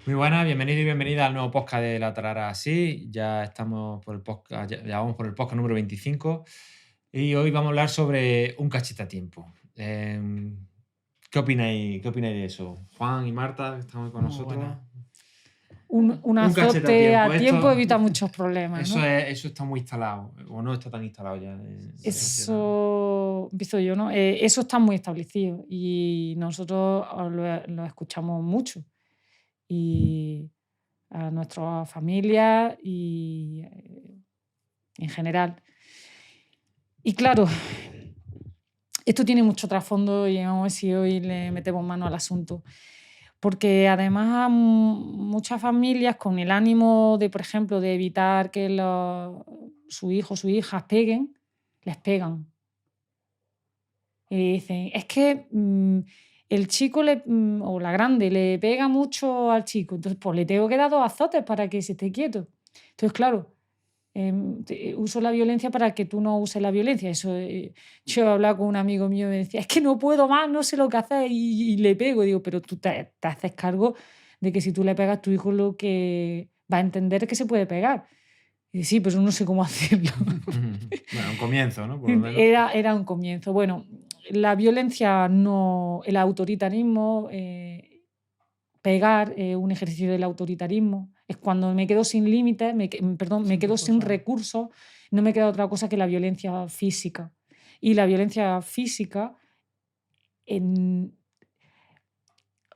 Muy buenas, bienvenido y bienvenida al nuevo podcast de La Tarara Así. Ya estamos por el podcast, ya vamos por el podcast número 25 y hoy vamos a hablar sobre un cachete a tiempo. ¿Qué opináis de eso? Juan y Marta, que están hoy con Muy nosotros. buena. Un Un cachete a azote tiempo. a tiempo evita muchos problemas, Eso, ¿no? eso está muy instalado, o no está tan instalado ya en la sociedad, ¿no? Eso, empiezo yo, ¿no? Eso está muy establecido y nosotros lo escuchamos mucho y a nuestra familia y en general. Y claro, esto tiene mucho trasfondo y vamos a ver si hoy le metemos mano al asunto. Porque además muchas familias con el ánimo de, por ejemplo, de evitar que sus hijos, sus hijas peguen, les pegan. Y dicen, es que el chico o la grande le pega mucho al chico, entonces pues le tengo que dar 2 azotes para que se esté quieto. Entonces, claro, uso la violencia para que tú no uses la violencia. Eso, yo he hablado con un amigo mío y me decía, es que no puedo más, no sé lo que hacer y le pego. Digo, pero tú te haces cargo de que si tú le pegas, tu hijo lo que va a entender es que se puede pegar. Y sí, pero no sé cómo hacerlo. Bueno, un comienzo, ¿no? Por lo menos. Era un comienzo. Bueno, la violencia no, el autoritarismo, pegar un ejercicio del autoritarismo. Es cuando me quedo sin límites, perdón, me Sin quedo sin recursos. recursos, no me queda otra cosa que la violencia física. Y la violencia física, en-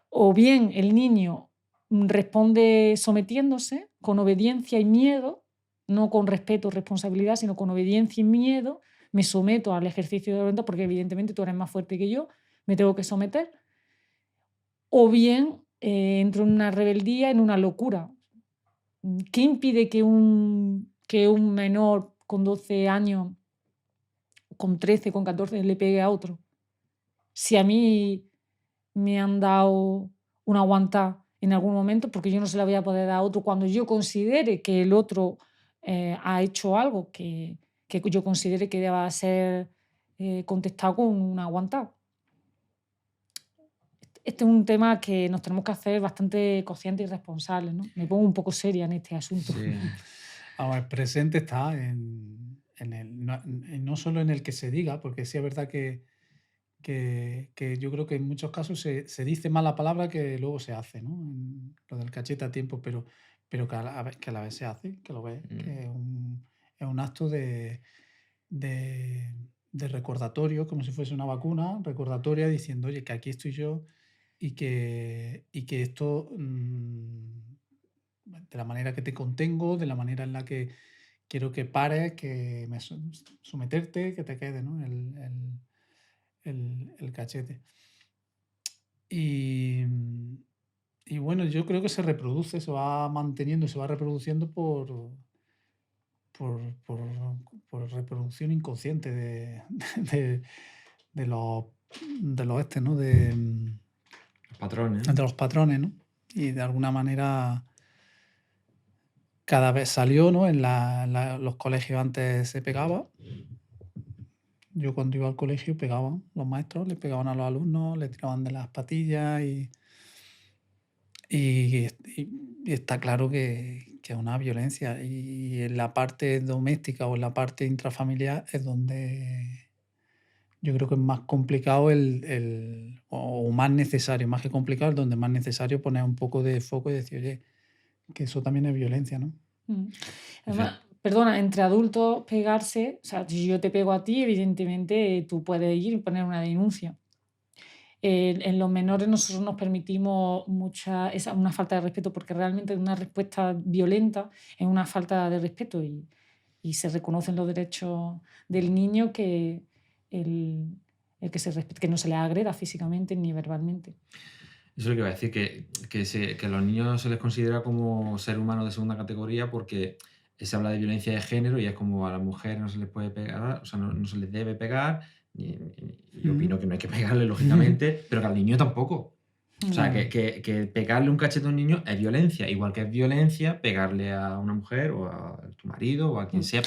o bien el niño responde sometiéndose con obediencia y miedo, no con respeto o responsabilidad, sino con obediencia y miedo, me someto al ejercicio de violencia porque evidentemente tú eres más fuerte que yo, me tengo que someter, o bien entro en una rebeldía, en una locura. ¿Qué impide que un menor con 12 años, con 13, con 14 le pegue a otro? Si a mí me han dado una aguantada en algún momento, porque yo no se la voy a poder dar a otro cuando yo considere que el otro ha hecho algo que yo considere que deba ser contestado con una aguantada. Este es un tema que nos tenemos que hacer bastante conscientes y responsables, ¿no? Me pongo un poco seria en este asunto. Sí. Sí. El presente está no solo en el que se diga, porque sí es verdad que yo creo que en muchos casos se dice más la palabra que luego se hace, ¿no? Lo del cachete a tiempo, pero que a la vez se hace, que lo ves, que es un acto de, de recordatorio, como si fuese una vacuna, recordatoria diciendo, oye, que aquí estoy yo y que esto, de la manera que te contengo, de la manera en la que quiero que pares, que someterte, que te quede, ¿no? El cachete. Y, y bueno, yo creo que se reproduce, se va manteniendo, se va reproduciendo por, por, por reproducción inconsciente de, de los, de los ¿no? Patrones, ¿no? De los patrones, ¿no? Y de alguna manera cada vez salió, ¿no? En los colegios antes se pegaba. Yo cuando iba al colegio pegaban, los maestros le pegaban a los alumnos, le tiraban de las patillas y está claro que es una violencia. Y en la parte doméstica o en la parte intrafamiliar es donde yo creo que es más complicado o más necesario, más que complicado, es donde es más necesario poner un poco de foco y decir, oye, que eso también es violencia, ¿no? Además, perdona, entre adultos pegarse, o sea, si yo te pego a ti, evidentemente tú puedes ir y poner una denuncia. En los menores nosotros nos permitimos una falta de respeto porque realmente una respuesta violenta es una falta de respeto y se reconocen los derechos del niño que el que que no se le agreda físicamente ni verbalmente. Eso es lo que iba a decir, que a los niños se les considera como ser humanos de segunda categoría porque se habla de violencia de género y es como a las mujeres no se les puede pegar, o sea, no se les debe pegar, y yo opino que no hay que pegarle, lógicamente, pero que al niño tampoco. O sea, que pegarle un cachete a un niño es violencia, igual que es violencia pegarle a una mujer o a tu marido o a quien sea.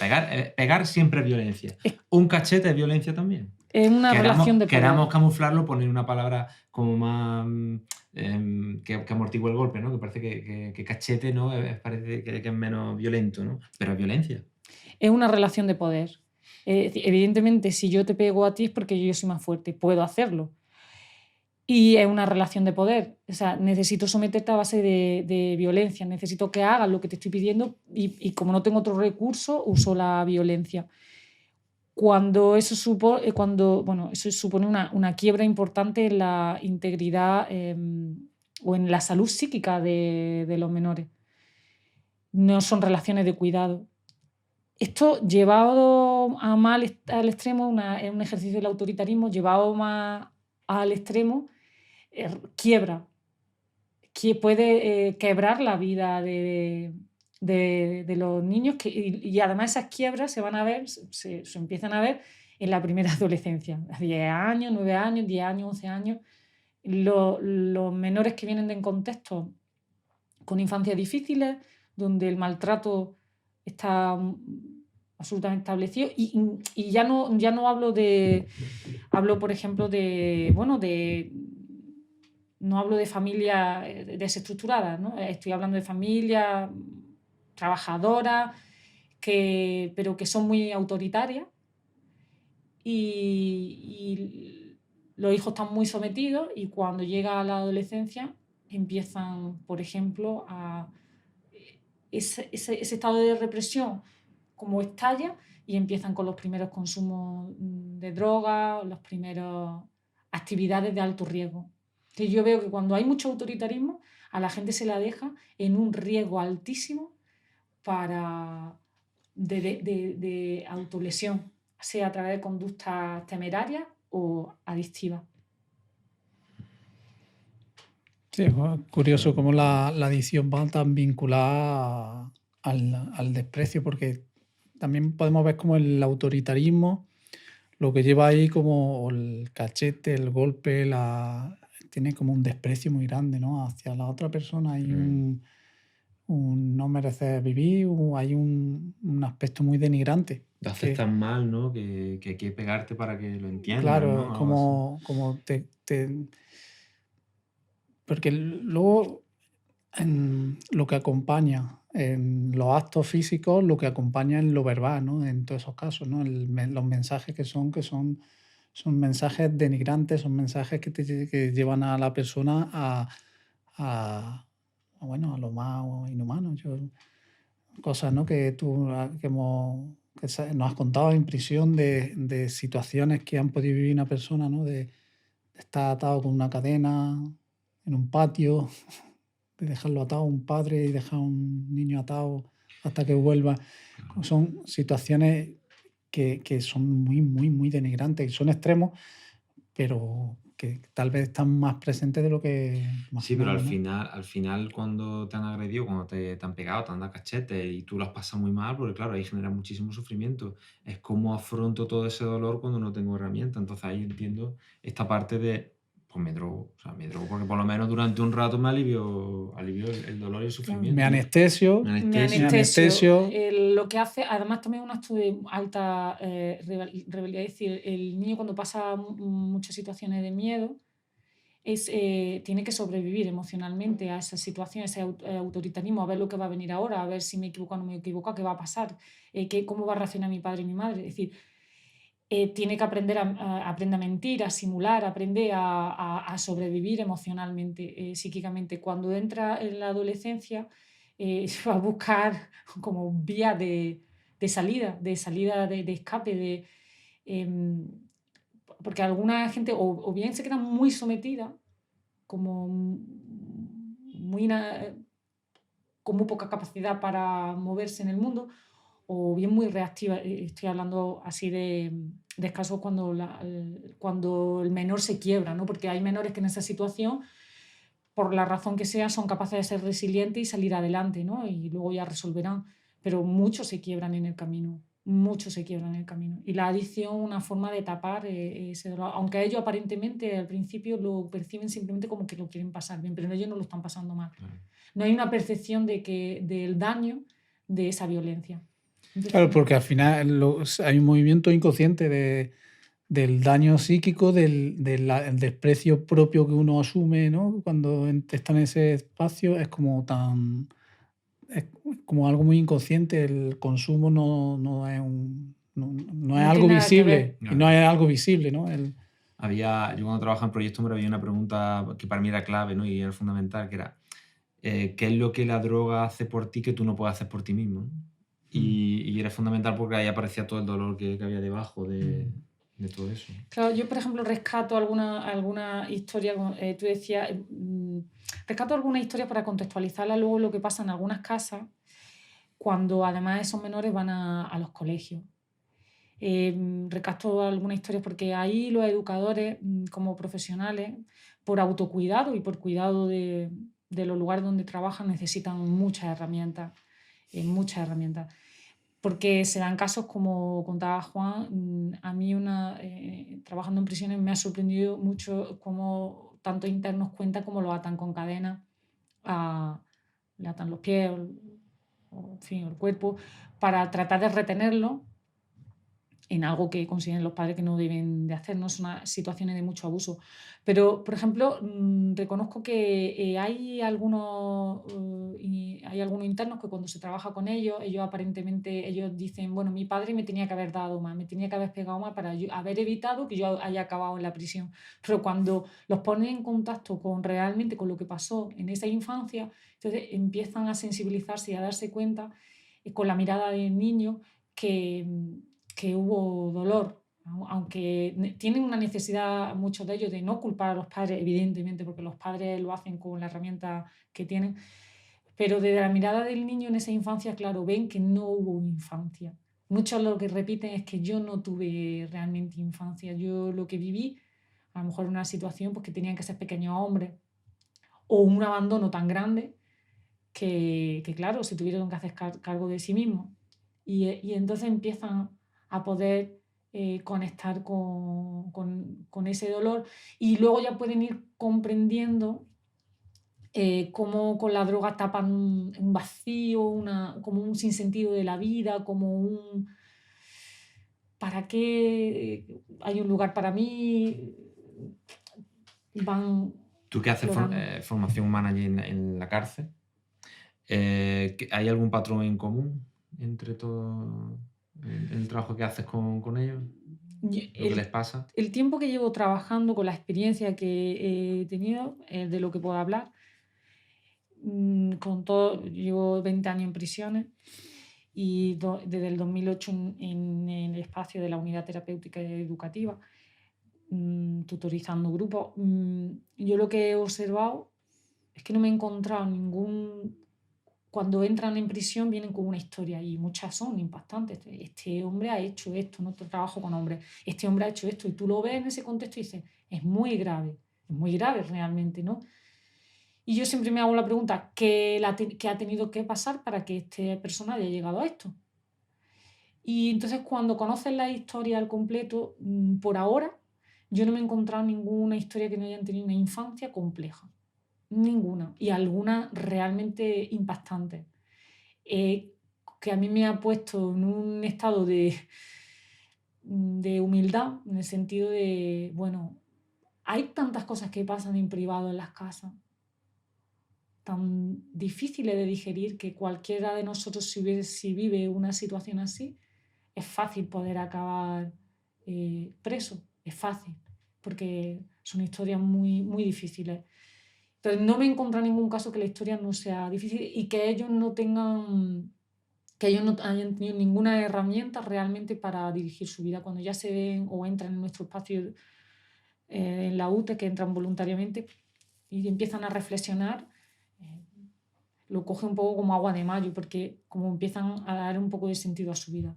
Pegar siempre es violencia. ¿Un cachete es violencia también? Es una relación de poder. Queramos camuflarlo, poner una palabra como más que amortigua el golpe, ¿no? Que parece que cachete, ¿no? Parece que es menos violento, ¿no? Pero es violencia. Es una relación de poder. Evidentemente, si yo te pego a ti es porque yo soy más fuerte, puedo hacerlo. Y es una relación de poder. O sea, necesito someterte a base de violencia, necesito que hagas lo que te estoy pidiendo y como no tengo otro recurso, uso la violencia. Cuando eso supone una quiebra importante en la integridad o en la salud psíquica de los menores. No son relaciones de cuidado. Esto llevado a mal al extremo, es un ejercicio del autoritarismo, llevado más al extremo, quiebra, que puede quebrar la vida de los niños y además esas quiebras se van a ver, se empiezan a ver en la primera adolescencia, a 10 años, 9 años, 10 años, 11 años. Los menores que vienen de contextos con infancias difíciles, donde el maltrato está absolutamente establecido y ya no hablo por ejemplo no hablo de familias desestructuradas, ¿no? Estoy hablando de familias trabajadoras pero que son muy autoritarias y los hijos están muy sometidos y cuando llega la adolescencia empiezan, por ejemplo, a ese estado de represión como estalla y empiezan con los primeros consumos de drogas, las primeras actividades de alto riesgo. Entonces yo veo que cuando hay mucho autoritarismo, a la gente se la deja en un riesgo altísimo de autolesión, sea a través de conductas temerarias o adictivas. Sí, es curioso cómo la adicción va tan vinculada al desprecio, porque también podemos ver como el autoritarismo, lo que lleva ahí como el cachete, el golpe, tiene como un desprecio muy grande, ¿no? Hacia la otra persona hay un no merecer vivir, hay un aspecto muy denigrante. Te haces tan mal, ¿no? Que hay que pegarte para que lo entiendas, Claro, ¿no? como porque luego en lo que acompaña en los actos físicos, lo que acompaña en lo verbal, ¿no? En todos esos casos, ¿no? Los mensajes que son mensajes denigrantes, son mensajes que llevan a la persona a lo más inhumano. Cosas, ¿no? Que nos has contado en prisión de situaciones que han podido vivir una persona, ¿no? De estar atado con una cadena en un patio, de dejarlo atado a un padre y dejar a un niño atado hasta que vuelva. Son situaciones que son muy, muy, muy denigrantes y son extremos, pero que tal vez están más presentes de lo que Sí, pero imaginamos, al final cuando te han agredido, cuando te han pegado, te han dado cachete y tú lo has pasado muy mal, porque claro, ahí genera muchísimo sufrimiento. Es cómo afronto todo ese dolor cuando no tengo herramientas. Entonces ahí entiendo esta parte de, pues me drogo. O sea, me drogo porque por lo menos durante un rato me alivio el dolor y el sufrimiento. Me anestesio. Lo que hace, además también es un acto de alta rebeldía. Es decir, el niño cuando pasa muchas situaciones de miedo, tiene que sobrevivir emocionalmente a esa situación, ese autoritarismo, a ver lo que va a venir ahora, a ver si me equivoco o no me equivoco, qué va a pasar, cómo va a reaccionar mi padre y mi madre. Es decir, tiene que aprender a mentir, a simular, aprender a sobrevivir emocionalmente, psíquicamente. Cuando entra en la adolescencia, va a buscar como vía de salida, de escape, porque alguna gente o bien se queda muy sometida, como con muy poca capacidad para moverse en el mundo, o bien muy reactiva. Estoy hablando así de casos cuando el menor se quiebra, ¿no? Porque hay menores que en esa situación, por la razón que sea, son capaces de ser resilientes y salir adelante, ¿no? Y luego ya resolverán. Pero muchos se quiebran en el camino. Muchos se quiebran en el camino. Y la adicción es una forma de tapar ese dolor. Aunque ellos aparentemente al principio lo perciben simplemente como que lo quieren pasar bien, pero ellos no lo están pasando mal. No hay una percepción del daño de esa violencia. Entonces, claro, porque al final hay un movimiento inconsciente de del daño psíquico, del el desprecio propio que uno asume, ¿no? Cuando está en ese espacio es como es como algo muy inconsciente. El consumo no es no es No algo tiene nada que visible, ver. y no es algo visible, ¿no? Yo cuando trabajaba en Proyecto Hombre había una pregunta que para mí era clave, ¿no? Y era fundamental, que era, ¿qué es lo que la droga hace por ti que tú no puedes hacer por ti mismo? ¿No? Y era fundamental porque ahí aparecía todo el dolor que había debajo de todo eso. Claro, yo, por ejemplo, rescato alguna historia, tú decías, rescato alguna historia para contextualizarla luego lo que pasa en algunas casas cuando además esos menores van a los colegios. Rescato algunas historias porque ahí los educadores, como profesionales, por autocuidado y por cuidado de los lugares donde trabajan, necesitan muchas herramientas, muchas herramientas. Porque se dan casos como contaba Juan, a mí trabajando en prisiones me ha sorprendido mucho cómo tanto internos cuentan como lo atan con cadenas, le atan los pies en fin, el cuerpo, para tratar de retenerlo en algo que consideren los padres que no deben de hacer, ¿no? Son situaciones de mucho abuso. Pero, por ejemplo, reconozco que hay algunos internos que cuando se trabaja con ellos aparentemente ellos dicen, bueno, mi padre me tenía que haber dado más, me tenía que haber pegado más para haber evitado que yo haya acabado en la prisión. Pero cuando los ponen en contacto realmente con lo que pasó en esa infancia, entonces empiezan a sensibilizarse y a darse cuenta con la mirada del niño que, que hubo dolor, aunque tienen una necesidad, muchos de ellos, de no culpar a los padres, evidentemente, porque los padres lo hacen con la herramienta que tienen, pero desde la mirada del niño en esa infancia, claro, ven que no hubo infancia. Muchos lo que repiten es que yo no tuve realmente infancia, yo lo que viví, a lo mejor una situación pues, que tenían que ser pequeños hombres, o un abandono tan grande claro, se tuvieron que hacer cargo de sí mismos. Y entonces empiezan a poder conectar con ese dolor y luego ya pueden ir comprendiendo cómo con la droga tapan un vacío, como un sinsentido de la vida, como un ¿para qué hay un lugar para mí? Van Tú que haces explorando. formación humana allí en la cárcel, ¿hay algún patrón en común entre todo el trabajo que haces con ellos? ¿Lo que les pasa? El tiempo que llevo trabajando, con la experiencia que he tenido, de lo que puedo hablar, con todo, llevo 20 años en prisiones y desde el 2008 en el espacio de la unidad terapéutica y educativa, tutorizando grupos. Yo lo que he observado es que no me he encontrado cuando entran en prisión vienen con una historia y muchas son impactantes. Este hombre ha hecho esto, no trabajo con hombres, este hombre ha hecho esto y tú lo ves en ese contexto y dices, es muy grave realmente, ¿no? Y yo siempre me hago la pregunta, ¿qué ha tenido que pasar para que esta persona haya llegado a esto? Y entonces cuando conoces la historia al completo, por ahora, yo no me he encontrado ninguna historia que no hayan tenido una infancia compleja. Ninguna. Y algunas realmente impactantes. Que a mí me ha puesto en un estado de humildad, en el sentido de, bueno, hay tantas cosas que pasan en privado en las casas, tan difíciles de digerir, que cualquiera de nosotros, si vive una situación así, es fácil poder acabar preso, es fácil, porque son historias muy, muy difíciles. Entonces, no me he encontrado ningún caso que la historia no sea difícil y que ellos no hayan tenido ninguna herramienta realmente para dirigir su vida. Cuando ya se ven o entran en nuestro espacio en la UTE, que entran voluntariamente y empiezan a reflexionar, lo coge un poco como agua de mayo, porque como empiezan a dar un poco de sentido a su vida.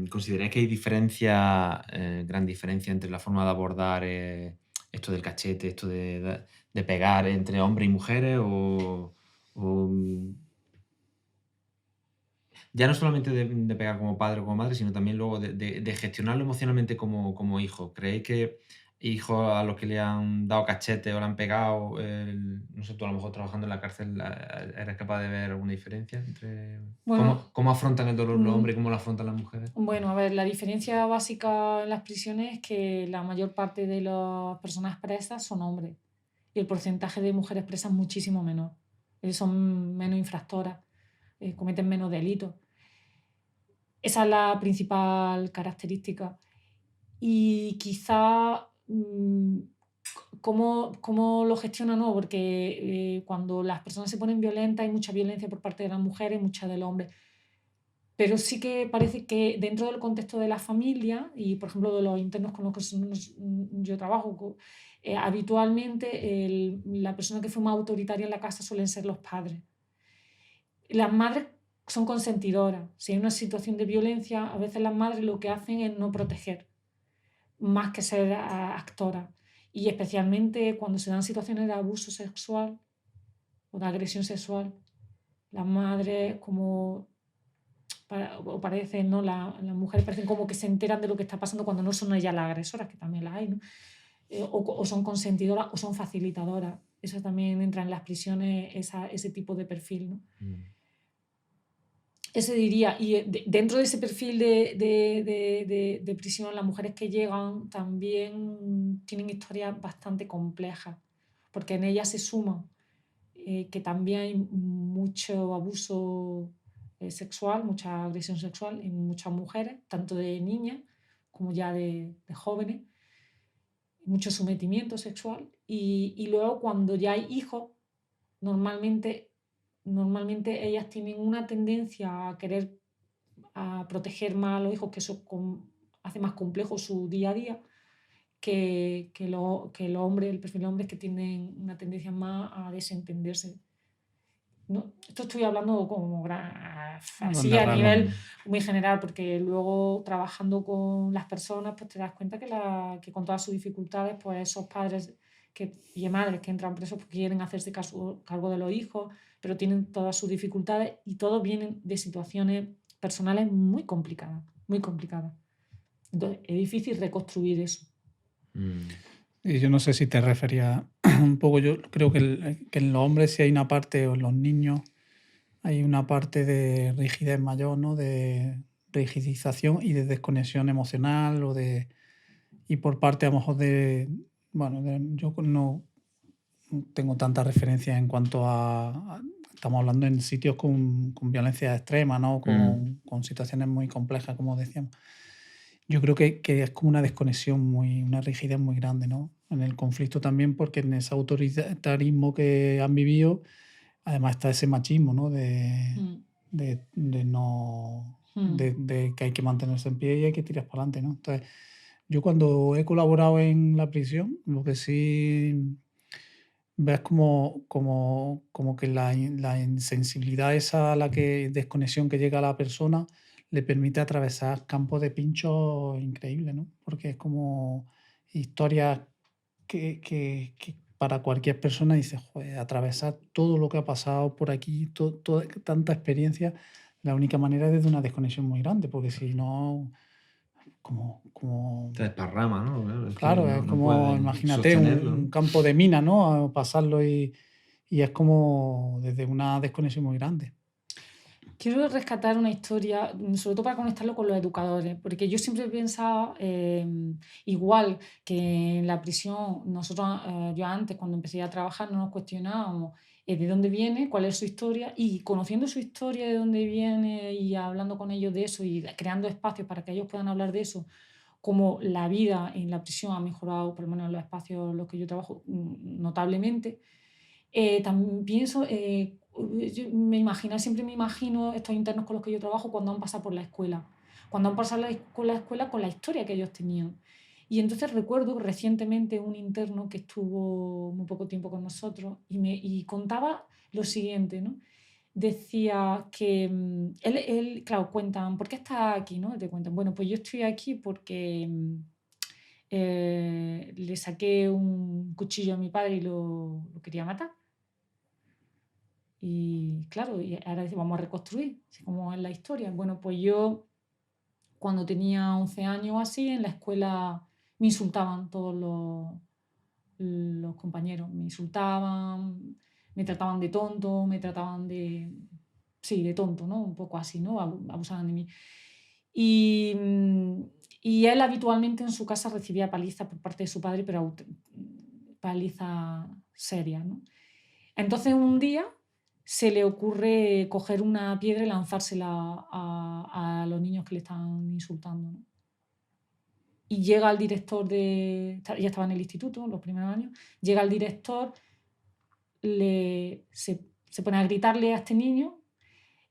¿Consideráis que hay gran diferencia entre la forma de abordar esto del cachete, esto de pegar entre hombres y mujeres? Ya no solamente de pegar como padre o como madre, sino también luego de gestionarlo emocionalmente como hijo. ¿Creéis que hijos a los que le han dado cachete o le han pegado, no sé, tú a lo mejor trabajando en la cárcel, ¿eres capaz de ver alguna diferencia entre Bueno, cómo afrontan el dolor los mm, hombres y cómo lo afrontan las mujeres? bueno, a ver, la diferencia básica en las prisiones es que la mayor parte de las personas presas son hombres y el porcentaje de mujeres presas es muchísimo menor. Son menos infractoras, cometen menos delitos. Esa es la principal característica. Y quizá cómo lo gestiona, no, porque cuando las personas se ponen violentas hay mucha violencia por parte de las mujeres, mucha del hombre. Pero sí que parece que dentro del contexto de la familia y, por ejemplo, de los internos con los que yo trabajo, habitualmente la persona que fue más autoritaria en la casa suelen ser los padres. Las madres son consentidoras. Si hay una situación de violencia, a veces las madres lo que hacen es no proteger, más que ser actoras. Y especialmente cuando se dan situaciones de abuso sexual o de agresión sexual, las madres como o parecen, ¿no? Las mujeres parecen como que se enteran de lo que está pasando cuando no son ellas las agresoras, que también las hay, ¿no? O son consentidoras o son facilitadoras. Eso también entra en las prisiones, ese tipo de perfil, ¿no? Ese diría, y dentro de ese perfil de prisión, las mujeres que llegan también tienen historias bastante complejas, porque en ellas se suma que también hay mucho abuso sexual, mucha agresión sexual en muchas mujeres, tanto de niñas como ya de jóvenes, mucho sometimiento sexual. Y luego cuando ya hay hijos, normalmente ellas tienen una tendencia a querer a proteger más a los hijos, que eso hace más complejo su día a día, que los hombres, el perfil de hombres que tienen una tendencia más a desentenderse. No, esto estoy hablando como así a nivel muy general, porque luego trabajando con las personas pues te das cuenta que con todas sus dificultades, pues esos padres y madres que entran presos pues quieren hacerse cargo de los hijos, pero tienen todas sus dificultades y todos vienen de situaciones personales muy complicadas, muy complicadas. Entonces es difícil reconstruir eso. Y yo no sé si te referías un poco, yo creo que en los hombres sí hay una parte, o en los niños, hay una parte de rigidez mayor, ¿no? De rigidización y de desconexión emocional y por parte a lo mejor yo no tengo tanta referencia en cuanto estamos hablando en sitios con violencia extrema, ¿no? Con situaciones muy complejas, como decíamos. Yo creo que es como una desconexión, una rigidez muy grande, ¿no? En el conflicto también, porque en ese autoritarismo que han vivido, además está ese machismo, ¿no? De no, de que hay que mantenerse en pie y hay que tirar para adelante, ¿no? Entonces, yo cuando he colaborado en la prisión, lo que sí ves como que la insensibilidad esa a la desconexión que llega a la persona le permite atravesar campos de pinchos increíbles, ¿no? Porque es como historias que para cualquier persona dice, joder, atravesar todo lo que ha pasado por aquí, tanta experiencia, la única manera es desde una desconexión muy grande, porque si no, como Te desparrama, ¿no? Es que claro, es no como, puedes imagínate, sostenerlo, un ¿no? campo de mina, ¿no? Pasarlo y es como desde una desconexión muy grande. Quiero rescatar una historia, sobre todo para conectarlo con los educadores, porque yo siempre he pensado, igual que en la prisión, nosotros, yo antes, cuando empecé a trabajar, no nos cuestionábamos de dónde viene, cuál es su historia, y conociendo su historia, de dónde viene, y hablando con ellos de eso, y creando espacios para que ellos puedan hablar de eso, como la vida en la prisión ha mejorado, por lo menos en los espacios en los que yo trabajo, notablemente. También pienso, siempre me imagino estos internos con los que yo trabajo cuando han pasado por la escuela, cuando han pasado con la escuela con la historia que ellos tenían. Y entonces recuerdo recientemente un interno que estuvo muy poco tiempo con nosotros y contaba lo siguiente, ¿no? Decía que claro, cuentan, ¿por qué estás aquí? ¿No? Te cuentan, bueno, pues yo estoy aquí porque le saqué un cuchillo a mi padre y lo quería matar. Y claro, y ahora vamos a reconstruir, así como es la historia. Bueno, pues yo cuando tenía 11 años o así, en la escuela me insultaban todos los compañeros, me insultaban, me trataban de tonto, me trataban de tonto, ¿no? Un poco así, ¿no? Abusaban de mí. Y, y él habitualmente en su casa recibía palizas por parte de su padre, pero palizas serias, ¿no? Entonces un día se le ocurre coger una piedra y lanzársela a los niños que le estaban insultando, ¿no? Y llega el director ya estaba en el instituto, los primeros años, llega el director, se pone a gritarle a este niño,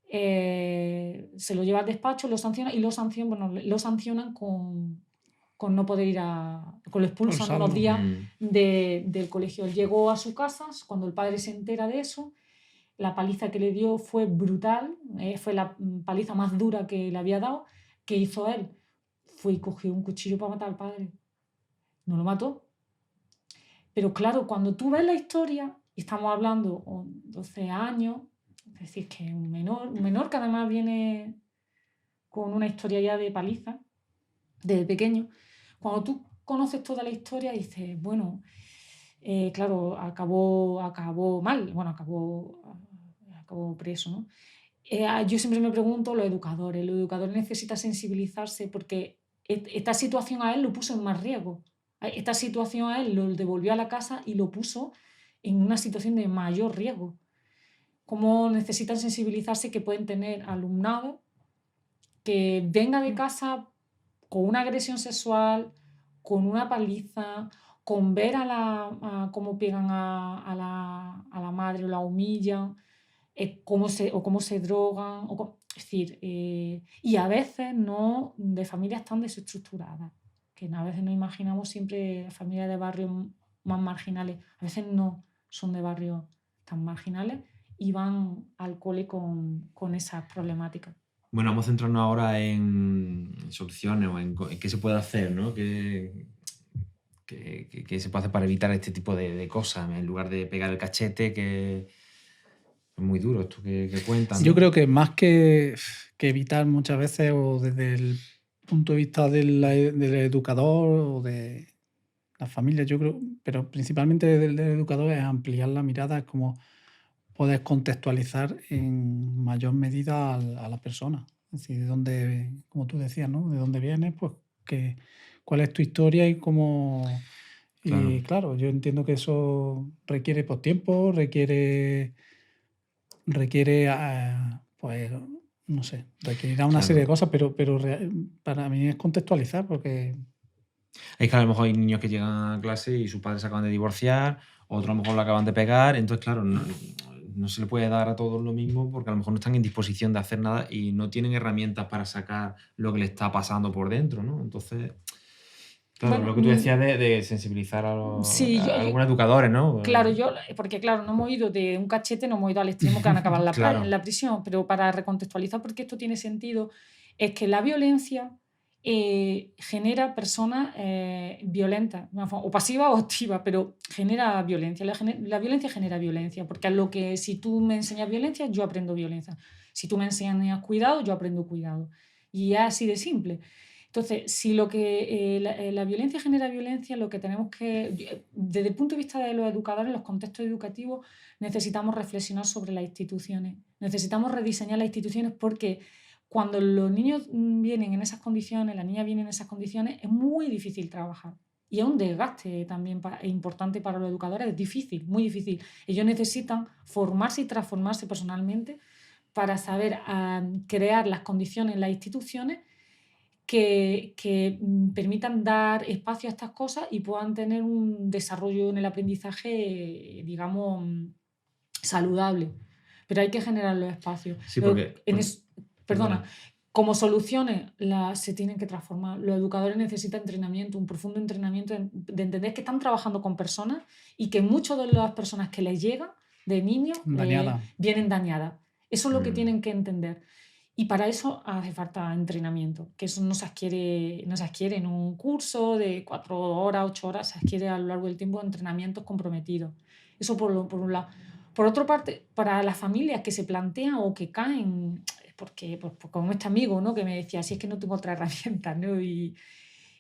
se lo lleva al despacho, lo sanciona y lo sancionan con no poder ir con lo expulsan unos Expulsarlo. días del colegio. Él llegó a su casa, cuando el padre se entera de eso, la paliza que le dio fue brutal, fue la paliza más dura que le había dado. ¿Qué hizo él? Fue y cogió un cuchillo para matar al padre. No lo mató. Pero claro, cuando tú ves la historia, y estamos hablando de 12 años, es decir, que un menor que además viene con una historia ya de paliza, desde pequeño, cuando tú conoces toda la historia dices, bueno, claro, acabó mal, bueno, acabó preso, ¿no? Yo siempre me pregunto, los educadores necesitan sensibilizarse porque esta situación a él lo puso en más riesgo. Esta situación a él lo devolvió a la casa y lo puso en una situación de mayor riesgo. Cómo necesitan sensibilizarse que pueden tener alumnado que venga de casa con una agresión sexual, con una paliza, con ver cómo pegan a la madre o la humillan, cómo se drogan. Es decir, y a veces no de familias tan desestructuradas, que a veces nos imaginamos siempre familias de barrios más marginales, a veces no son de barrios tan marginales y van al cole con esas problemáticas. Bueno, vamos a centrarnos ahora en soluciones o en qué se puede hacer, ¿no? ¿Qué se puede hacer para evitar este tipo de cosas? En lugar de pegar el cachete, que es muy duro esto que cuentan, Yo ¿no? creo que más que evitar muchas veces, o desde el punto de vista del educador o de la familia, yo creo, pero principalmente del educador, es ampliar la mirada, es como poder contextualizar en mayor medida a la persona. Es decir, de dónde, como tú decías, ¿no? De dónde vienes, pues cuál es tu historia y cómo. Claro. Y claro, yo entiendo que eso requiere pues, tiempo, requiere pues, no sé, requerirá una Claro. serie de cosas, pero para mí es contextualizar, porque Es que a lo mejor hay niños que llegan a clase y sus padres se acaban de divorciar, otros a lo mejor lo acaban de pegar, entonces claro, no se le puede dar a todos lo mismo porque a lo mejor no están en disposición de hacer nada y no tienen herramientas para sacar lo que le está pasando por dentro, ¿no? Entonces, claro, Bueno, lo que tú decías de sensibilizar a sí, algunos educadores, ¿no? claro, porque claro, no hemos ido de un cachete, no hemos ido al extremo que van a acabar Claro. en la prisión, pero para recontextualizar porque esto tiene sentido, es que la violencia genera personas violentas, o pasivas o activas, pero genera violencia. La violencia genera violencia, porque es lo que si tú me enseñas violencia, yo aprendo violencia. Si tú me enseñas cuidado, yo aprendo cuidado. Y es así de simple. Entonces, si la violencia genera violencia, lo que tenemos desde el punto de vista de los educadores, en los contextos educativos, necesitamos reflexionar sobre las instituciones. Necesitamos rediseñar las instituciones porque cuando los niños vienen en esas condiciones, las niñas vienen en esas condiciones, es muy difícil trabajar. Y es un desgaste también importante para los educadores, es difícil, muy difícil. Ellos necesitan formarse y transformarse personalmente para saber crear las condiciones en las instituciones que permitan dar espacio a estas cosas y puedan tener un desarrollo en el aprendizaje, digamos, saludable. Pero hay que generar los espacios. Sí, porque... Perdona, como soluciones se tienen que transformar. Los educadores necesitan entrenamiento, un profundo entrenamiento de entender que están trabajando con personas y que muchas de las personas que les llegan de niños vienen dañadas. Eso es lo que tienen que entender. Y para eso hace falta entrenamiento, que eso no se adquiere en un curso de 4 horas, 8 horas, se adquiere a lo largo del tiempo de entrenamientos comprometidos. Eso por un lado. Por otra parte, para las familias que se plantean o que caen, porque como este amigo, ¿no? Que me decía, si es que no tengo otra herramienta, ¿no? Y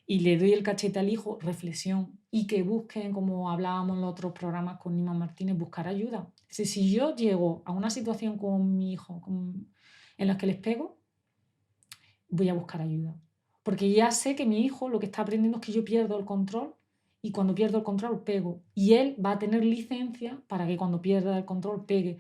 y le doy el cachete al hijo, reflexión, y que busquen, como hablábamos en los otros programas con Nima Martínez, buscar ayuda. Si yo llego a una situación con mi hijo en la que les pego, voy a buscar ayuda. Porque ya sé que mi hijo lo que está aprendiendo es que yo pierdo el control y cuando pierdo el control pego. Y él va a tener licencia para que cuando pierda el control pegue.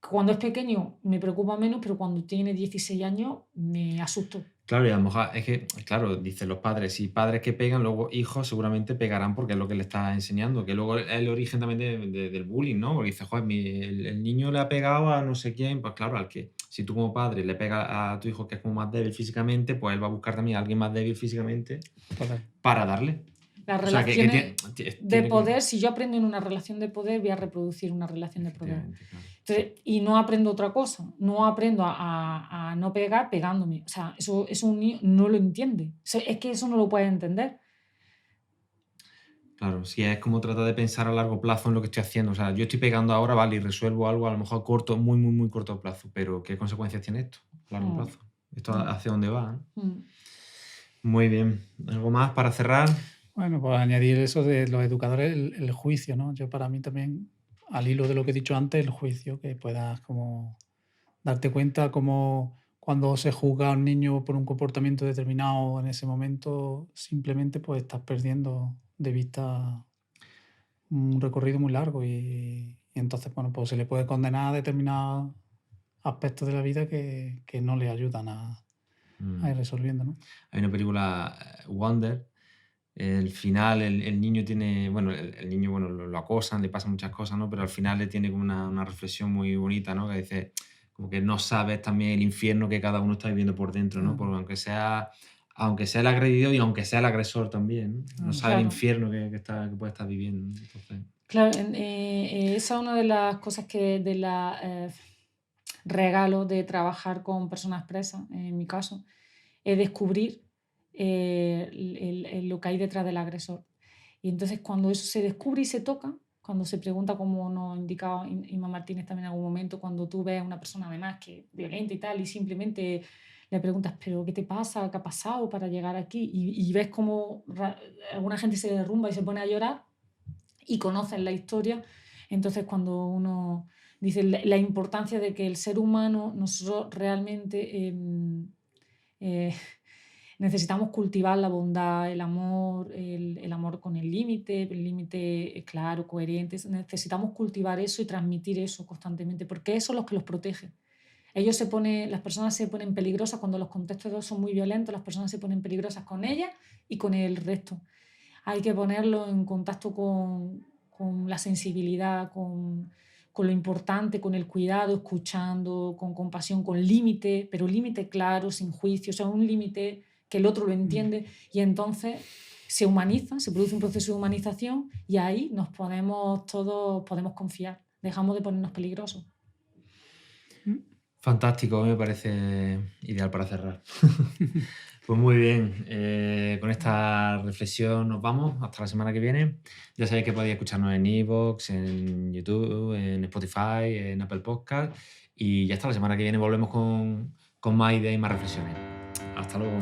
Cuando es pequeño me preocupa menos, pero cuando tiene 16 años me asusto. Claro, y a lo mejor es que, claro, dicen los padres, si padres que pegan, luego hijos seguramente pegarán porque es lo que le está enseñando, que luego es el origen también del bullying, ¿no? Porque dices, joder, el niño le ha pegado a no sé quién, pues claro, si tú como padre le pegas a tu hijo que es como más débil físicamente, pues él va a buscar también a alguien más débil físicamente para darle. Las O sea, relaciones de tiene poder, si yo aprendo en una relación de poder, voy a reproducir una relación de poder. Efectivamente, claro. Entonces, y no aprendo otra cosa, no aprendo a no pegar pegándome. O sea, eso un niño no lo entiende. O sea, es que eso no lo puede entender. Claro, si es como tratar de pensar a largo plazo en lo que estoy haciendo. O sea, yo estoy pegando ahora, vale, y resuelvo algo a lo mejor corto, muy, muy, muy corto plazo, pero ¿qué consecuencias tiene esto a largo Mm. plazo? ¿Esto hacia dónde va? Mm. Muy bien. ¿Algo más para cerrar? Bueno, pues añadir eso de los educadores, el juicio, ¿no? Yo para mí también, al hilo de lo que he dicho antes, el juicio, que puedas como darte cuenta como cuando se juzga a un niño por un comportamiento determinado en ese momento, simplemente pues estás perdiendo de vista un recorrido muy largo y entonces, bueno, pues se le puede condenar a determinados aspectos de la vida que no le ayudan a ir resolviendo, ¿no? Hay una película, Wonder, el final, el niño tiene, bueno, el niño, bueno, lo acosan, le pasan muchas cosas, ¿no? Pero al final le tiene como una reflexión muy bonita, ¿no? Que dice, como que no sabes también el infierno que cada uno está viviendo por dentro, ¿no? Porque aunque sea el agredido y aunque sea el agresor también, ¿no? No sabe el Claro. infierno que puede estar viviendo. Entonces, Claro, esa es una de las cosas regalo de trabajar con personas presas, en mi caso, es descubrir lo que hay detrás del agresor. Y entonces cuando eso se descubre y se toca, cuando se pregunta, como nos indicaba Inma Martínez también en algún momento, cuando tú ves a una persona además que es violenta y tal, y simplemente le preguntas, pero ¿qué te pasa? ¿Qué ha pasado para llegar aquí? Y ves como alguna gente se derrumba y se pone a llorar y conoces la historia. Entonces cuando uno dice la importancia de que el ser humano, nosotros realmente necesitamos cultivar la bondad, el amor con el límite claro, coherente. Necesitamos cultivar eso y transmitir eso constantemente, porque eso es lo que los protege. Las personas se ponen peligrosas cuando los contextos son muy violentos, las personas se ponen peligrosas con ellas y con el resto. Hay que ponerlo en contacto con la sensibilidad, con lo importante, con el cuidado, escuchando, con compasión, con límite, pero límite claro, sin juicio, o sea, un límite que el otro lo entiende y entonces se humaniza, se produce un proceso de humanización y ahí todos podemos confiar, dejamos de ponernos peligrosos. fantástico, me parece ideal para cerrar. Pues muy bien, con esta reflexión nos vamos hasta la semana que viene. Ya sabéis que podéis escucharnos en iVoox, en YouTube, en Spotify, en Apple Podcast y ya hasta la semana que viene volvemos con más ideas y más reflexiones. Hasta luego.